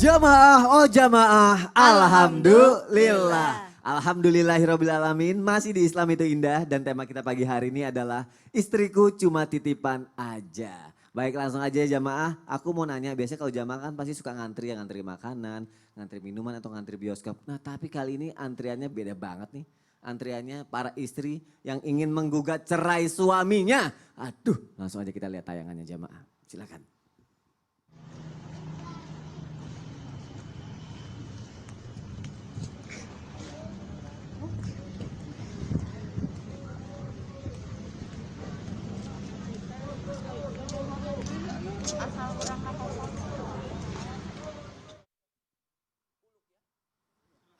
Jamaah, oh jamaah, alhamdulillah. Alhamdulillahirrabbilalamin, masih di Islam itu indah dan tema kita pagi hari ini adalah istriku cuma titipan aja. Baik langsung aja jamaah, aku mau nanya biasanya kalau jamaah kan pasti suka ngantri ya, ngantri makanan, ngantri minuman atau ngantri bioskop. Nah tapi kali ini antriannya beda banget nih. Antriannya para istri yang ingin menggugat cerai suaminya. Aduh langsung aja kita lihat tayangannya jamaah, silakan.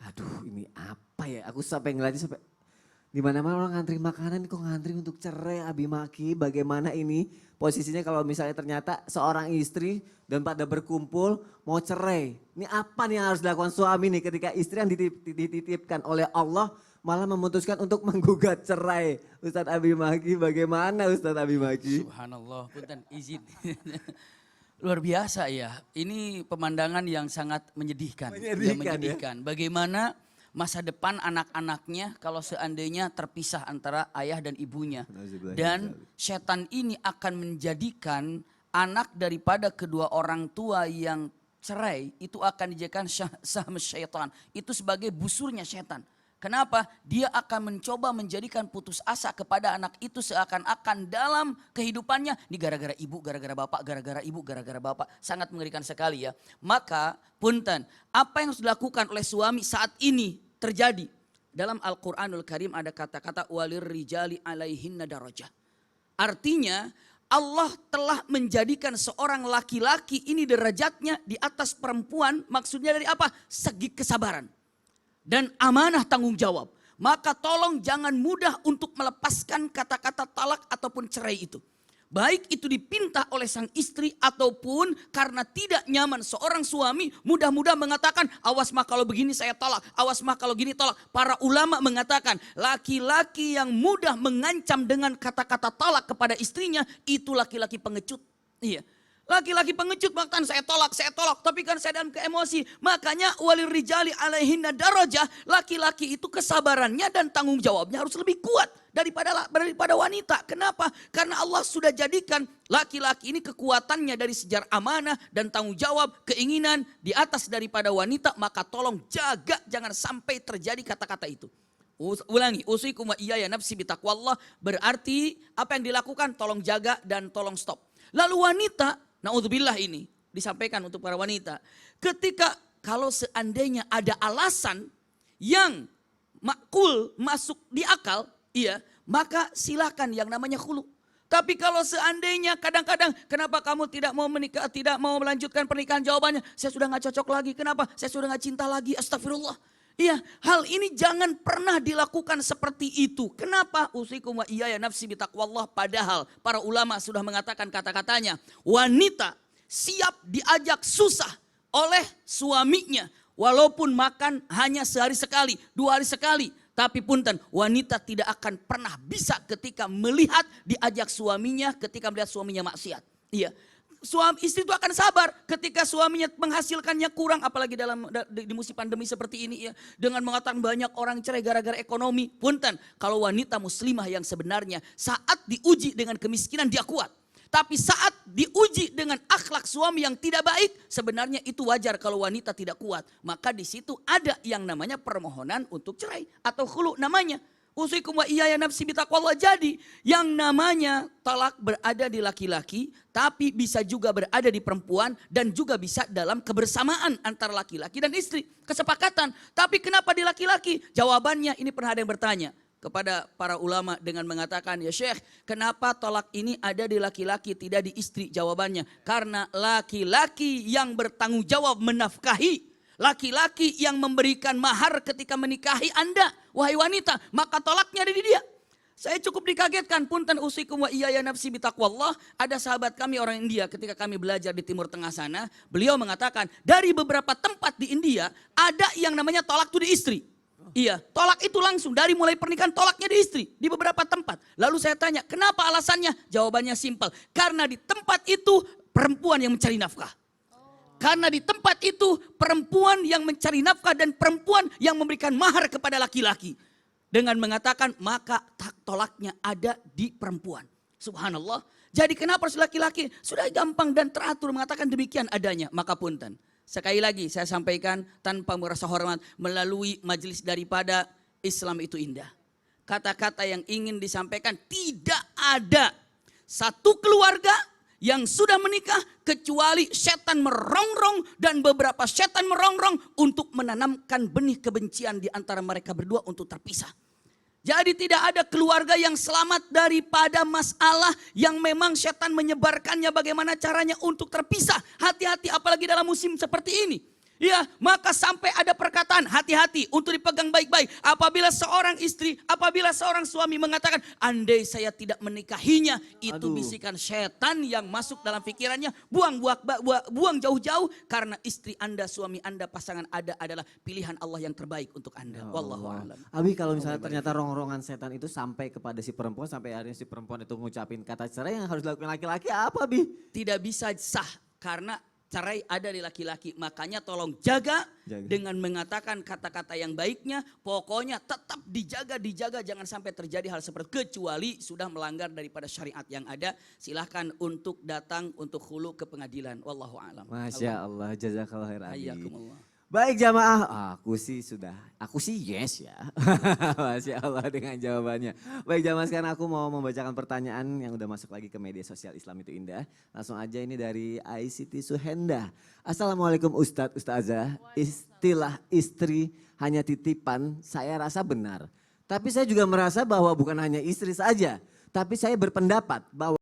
Aduh ini apa ya, aku sampai ngeliatnya sampai di mana-mana orang ngantri makanan kok ngantri untuk cerai Abi Maki. Bagaimana ini posisinya kalau misalnya ternyata seorang istri dan pada berkumpul mau cerai. Ini apa nih yang harus dilakukan suami nih ketika istri yang dititipkan oleh Allah malah memutuskan untuk menggugat cerai. Ustadz Abi Maki, bagaimana Ustadz Abi Maki? Subhanallah, punten izin. Luar biasa ya, ini pemandangan yang sangat menyedihkan. Menyedihkan. Bagaimana masa depan anak-anaknya kalau seandainya terpisah antara ayah dan ibunya. Dan setan ini akan menjadikan anak daripada kedua orang tua yang cerai itu akan dijadikan sahm syaitan. Itu sebagai busurnya setan. Kenapa? Dia akan mencoba menjadikan putus asa kepada anak itu seakan-akan dalam kehidupannya. Ini gara-gara ibu, gara-gara bapak, gara-gara ibu, gara-gara bapak. Sangat mengerikan sekali ya. Maka punten, apa yang harus dilakukan oleh suami saat ini terjadi. Dalam Al-Quranul Karim ada kata-kata walir rijali alaihinna darajah. Artinya Allah telah menjadikan seorang laki-laki ini derajatnya di atas perempuan. Maksudnya dari apa? Segi kesabaran. Dan amanah tanggung jawab. Maka tolong jangan mudah untuk melepaskan kata-kata talak ataupun cerai itu. Baik itu dipinta oleh sang istri ataupun karena tidak nyaman seorang suami mudah-mudah mengatakan awas mah kalau begini saya tolak, awas mah kalau gini tolak. Para ulama mengatakan laki-laki yang mudah mengancam dengan kata-kata talak kepada istrinya itu laki-laki pengecut. Iya. Laki-laki pengecut bahkan saya tolak, tapi kan saya dalam keemosi. Makanya walir rijali alaihinna darajah, laki-laki itu kesabarannya dan tanggung jawabnya harus lebih kuat daripada wanita. Kenapa? Karena Allah sudah jadikan laki-laki ini kekuatannya dari sejarah amanah dan tanggung jawab, keinginan di atas daripada wanita. Maka tolong jaga jangan sampai terjadi kata-kata itu. Ulangi, usikum wa iyaya nafsi bitaqwallah, berarti apa yang dilakukan tolong jaga dan tolong stop. Lalu wanita, naudzubillah ini disampaikan untuk para wanita. Ketika kalau seandainya ada alasan yang makul masuk di akal, iya, maka silakan yang namanya khulu. Tapi kalau seandainya kadang-kadang kenapa kamu tidak mau menikah, tidak mau melanjutkan pernikahan, jawabannya saya sudah gak cocok lagi. Kenapa? Saya sudah gak cinta lagi. Astagfirullah. Iya, hal ini jangan pernah dilakukan seperti itu. Kenapa? Usikum wa iyaya nafsi bitaqwallah. Padahal para ulama sudah mengatakan kata-katanya. Wanita siap diajak susah oleh suaminya. Walaupun makan hanya sehari sekali, 2 hari sekali. Tapi punten, wanita tidak akan pernah bisa ketika melihat diajak suaminya, ketika melihat suaminya maksiat. Iya. Suami istri itu akan sabar ketika suaminya menghasilkannya kurang, apalagi di musim pandemi seperti ini ya, dengan mengatakan banyak orang cerai gara-gara ekonomi. Punten, kalau wanita muslimah yang sebenarnya saat diuji dengan kemiskinan dia kuat, tapi saat diuji dengan akhlak suami yang tidak baik, sebenarnya itu wajar kalau wanita tidak kuat. Maka di situ ada yang namanya permohonan untuk cerai atau khulu namanya. Usikum wa iyaya nafsi bitaqwallah. Jadi yang namanya talak berada di laki-laki, tapi bisa juga berada di perempuan dan juga bisa dalam kebersamaan antara laki-laki dan istri. Kesepakatan. Tapi kenapa di laki-laki? Jawabannya ini pernah ada yang bertanya kepada para ulama dengan mengatakan, ya Syekh, kenapa talak ini ada di laki-laki tidak di istri? Jawabannya, karena laki-laki yang bertanggung jawab menafkahi, laki-laki yang memberikan mahar ketika menikahi Anda, wahai wanita, maka tolaknya ada di dia. Saya cukup dikagetkan, punten usikum wa iyaya nafsi bitaqwallah. Ada sahabat kami orang India ketika kami belajar di Timur Tengah sana, beliau mengatakan dari beberapa tempat di India ada yang namanya tolak itu di istri. Iya, tolak itu langsung dari mulai pernikahan tolaknya di istri di beberapa tempat. Lalu saya tanya, kenapa alasannya? Jawabannya simpel, karena di tempat itu perempuan yang mencari nafkah. Karena di tempat itu perempuan yang mencari nafkah dan perempuan yang memberikan mahar kepada laki-laki. Dengan mengatakan maka tolaknya ada di perempuan. Subhanallah. Jadi kenapa harus laki-laki? Sudah gampang dan teratur mengatakan demikian adanya. Maka punten. Sekali lagi saya sampaikan tanpa merasa hormat melalui majelis daripada Islam itu indah. Kata-kata yang ingin disampaikan, tidak ada satu keluarga yang sudah menikah kecuali setan merongrong dan beberapa setan merongrong untuk menanamkan benih kebencian di antara mereka berdua untuk terpisah. Jadi tidak ada keluarga yang selamat daripada masalah yang memang setan menyebarkannya bagaimana caranya untuk terpisah. Hati-hati apalagi dalam musim seperti ini. Ya, maka sampai ada perkataan hati-hati untuk dipegang baik-baik. Apabila seorang istri, apabila seorang suami mengatakan andai saya tidak menikahinya. Itu bisikan setan yang masuk dalam pikirannya. Buang jauh-jauh karena istri anda, suami anda, pasangan ada adalah pilihan Allah yang terbaik untuk anda. Wallahu a'lam. Abi kalau misalnya ternyata rongrongan setan itu sampai kepada si perempuan, sampai akhirnya si perempuan itu ngucapin kata cerai, yang harus dilakukan laki-laki apa Abi? Tidak bisa sah karena cerai ada di laki-laki, makanya tolong jaga dengan mengatakan kata-kata yang baiknya. Pokoknya tetap dijaga, jangan sampai terjadi hal seperti kecuali sudah melanggar daripada syariat yang ada. Silahkan untuk datang untuk hulu ke pengadilan. Wallahu a'lam. Masya Allah, jazakallah khair Abi. Hayyakumullah. Baik jamaah, aku sih yes ya. Masya Allah dengan jawabannya. Baik jamaah sekarang aku mau membacakan pertanyaan yang udah masuk lagi ke media sosial Islam itu indah. Langsung aja ini dari Aisiti Suhenda. Assalamualaikum Ustadz, Ustazah. Istilah istri hanya titipan saya rasa benar. Tapi saya juga merasa bahwa bukan hanya istri saja. Tapi saya berpendapat bahwa